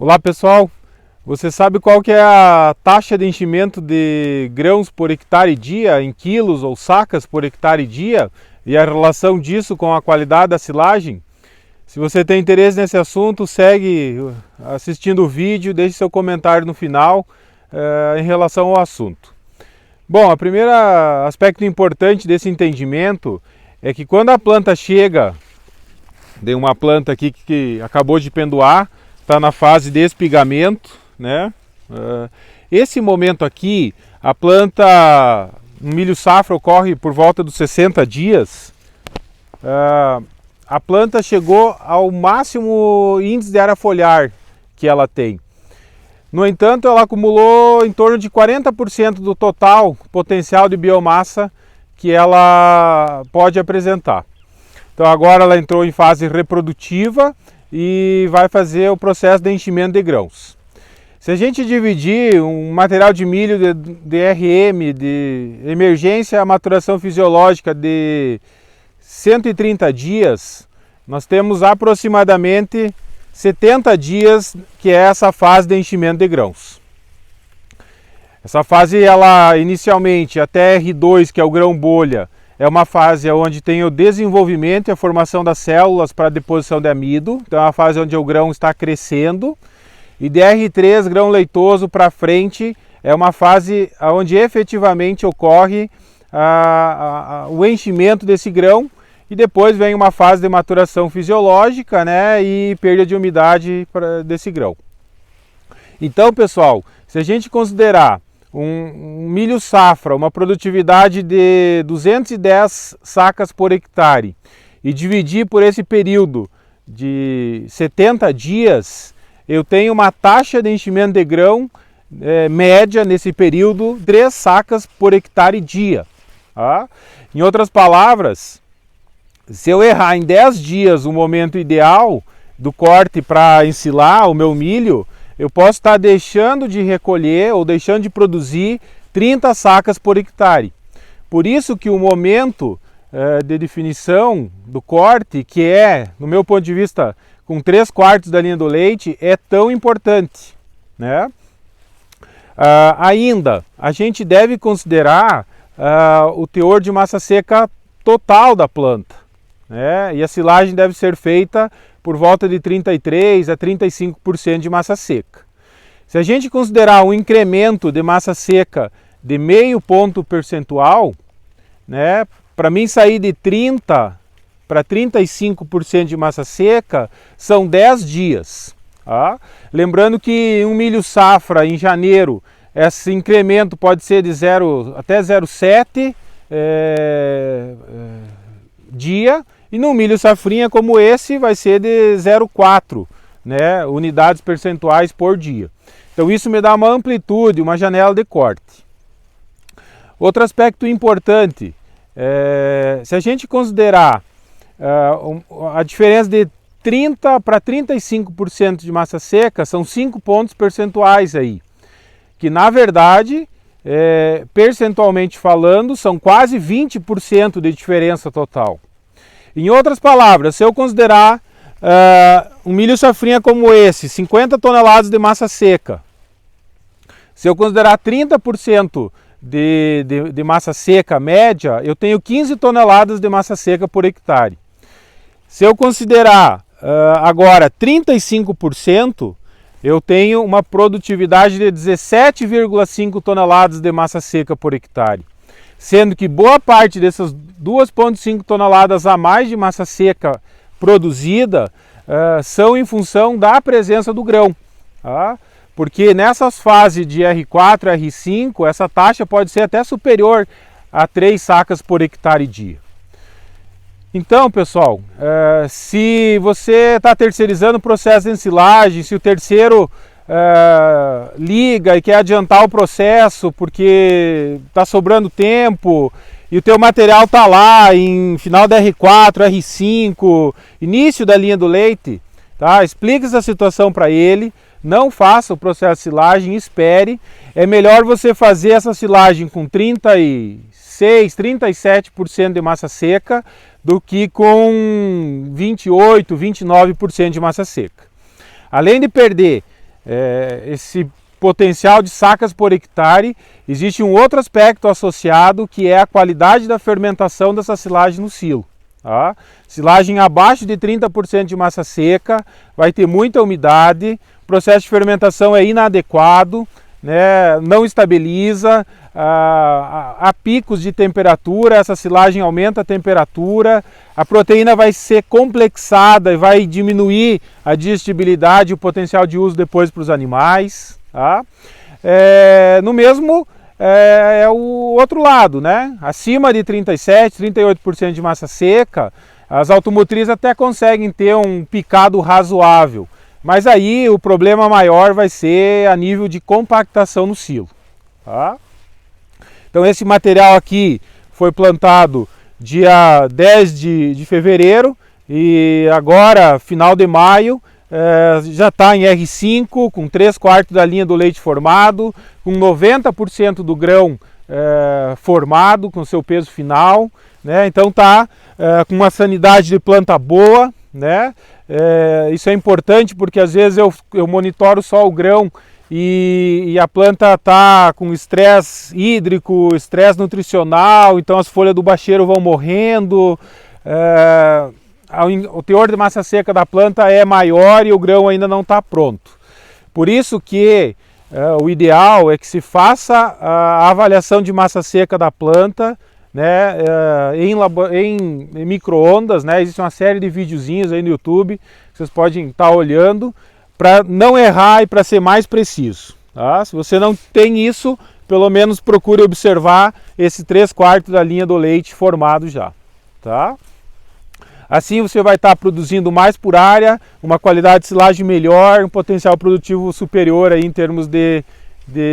Olá pessoal, você sabe qual que é a taxa de enchimento de grãos por hectare dia, em quilos ou sacas por hectare dia, e a relação disso com a qualidade da silagem? Se você tem interesse nesse assunto, segue assistindo o vídeo, deixe seu comentário no final em relação ao assunto. Bom, o primeiro aspecto importante desse entendimento é que quando a planta chega, de uma planta aqui que acabou de pendoar, está na fase de espigamento, né? Esse momento aqui, a planta, no milho safra ocorre por volta dos 60 dias, a planta chegou ao máximo índice de área foliar que ela tem. No entanto, ela acumulou em torno de 40% do total potencial de biomassa que ela pode apresentar. Então agora ela entrou em fase reprodutiva e vai fazer o processo de enchimento de grãos. Se a gente dividir um material de milho de RM, de emergência à maturação fisiológica de 130 dias, nós temos aproximadamente 70 dias que é essa fase de enchimento de grãos. Essa fase, ela inicialmente até R2, que é o grão bolha, é uma fase onde tem o desenvolvimento e a formação das células para a deposição de amido. Então é uma fase onde o grão está crescendo. E de R3, grão leitoso, para frente, é uma fase onde efetivamente ocorre o enchimento desse grão. E depois vem uma fase de maturação fisiológica, né, e perda de umidade desse grão. Então, pessoal, se a gente considerar um milho safra, uma produtividade de 210 sacas por hectare e dividir por esse período de 70 dias, eu tenho uma taxa de enchimento de grão média nesse período 3 sacas por hectare dia. Tá? Em outras palavras, se eu errar em 10 dias o momento ideal do corte para ensilar o meu milho, eu posso estar deixando de recolher ou deixando de produzir 30 sacas por hectare. Por isso que o momento de definição do corte, que é, no meu ponto de vista, com 3/4 da linha do leite, é tão importante, né? Ainda, a gente deve considerar o teor de massa seca total da planta, né? E a silagem deve ser feita por volta de 33% a 35% de massa seca. Se a gente considerar um incremento de massa seca de meio ponto percentual, né, para mim sair de 30% para 35% de massa seca, são 10 dias. Tá? Lembrando que um milho safra em janeiro, esse incremento pode ser de 0 até 0,7 dia, e no milho safrinha como esse vai ser de 0,4, né, unidades percentuais por dia. Então isso me dá uma amplitude, uma janela de corte. Outro aspecto importante, se a gente considerar a diferença de 30% para 35% de massa seca, são 5 pontos percentuais aí, que na verdade, percentualmente falando, são quase 20% de diferença total. Em outras palavras, se eu considerar um milho safrinha como esse, 50 toneladas de massa seca, se eu considerar 30% de massa seca média, eu tenho 15 toneladas de massa seca por hectare. Se eu considerar agora 35%, eu tenho uma produtividade de 17,5 toneladas de massa seca por hectare. Sendo que boa parte dessas 2,5 toneladas a mais de massa seca produzida são em função da presença do grão. Tá? Porque nessas fases de R4 e R5, essa taxa pode ser até superior a 3 sacas por hectare dia. Então, pessoal, se você está terceirizando o processo de ensilagem, se o terceiro liga e quer adiantar o processo porque está sobrando tempo e o teu material está lá em final da R4, R5, início da linha do leite, tá? Explique essa situação para ele, não faça o processo de silagem, espere. É melhor você fazer essa silagem com 36, 37% de massa seca do que com 28, 29% de massa seca. Além de perder esse potencial de sacas por hectare, existe um outro aspecto associado, que é a qualidade da fermentação dessa silagem no silo. Tá? Silagem abaixo de 30% de massa seca, vai ter muita umidade, o processo de fermentação é inadequado, né? Não estabiliza, há picos de temperatura, essa silagem aumenta a temperatura, a proteína vai ser complexada e vai diminuir a digestibilidade e o potencial de uso depois para os animais. Tá? No mesmo é o outro lado, né? Acima de 37%, 38% de massa seca, as automotrizes até conseguem ter um picado razoável, mas aí o problema maior vai ser a nível de compactação no silo. Tá? Então esse material aqui foi plantado dia 10 de fevereiro e agora, final de maio, já está em R5, com 3/4 da linha do leite formado, com 90% do grão formado, com seu peso final, né? Então está com uma sanidade de planta boa, né? Isso é importante porque às vezes eu monitoro só o grão e a planta está com estresse hídrico, estresse nutricional, então as folhas do bacheiro vão morrendo, o teor de massa seca da planta é maior e o grão ainda não está pronto. Por isso que o ideal é que se faça a avaliação de massa seca da planta, né, em micro-ondas, né? Existe uma série de videozinhos aí no YouTube que vocês podem estar olhando para não errar e para ser mais preciso. Tá? Se você não tem isso, pelo menos procure observar esse 3/4 da linha do leite formado já. Tá? Assim você vai estar produzindo mais por área, uma qualidade de silagem melhor, um potencial produtivo superior aí em termos de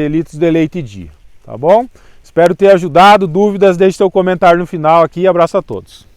litros de leite dia. Tá bom? Espero ter ajudado. Dúvidas, deixe seu comentário no final aqui. Abraço a todos.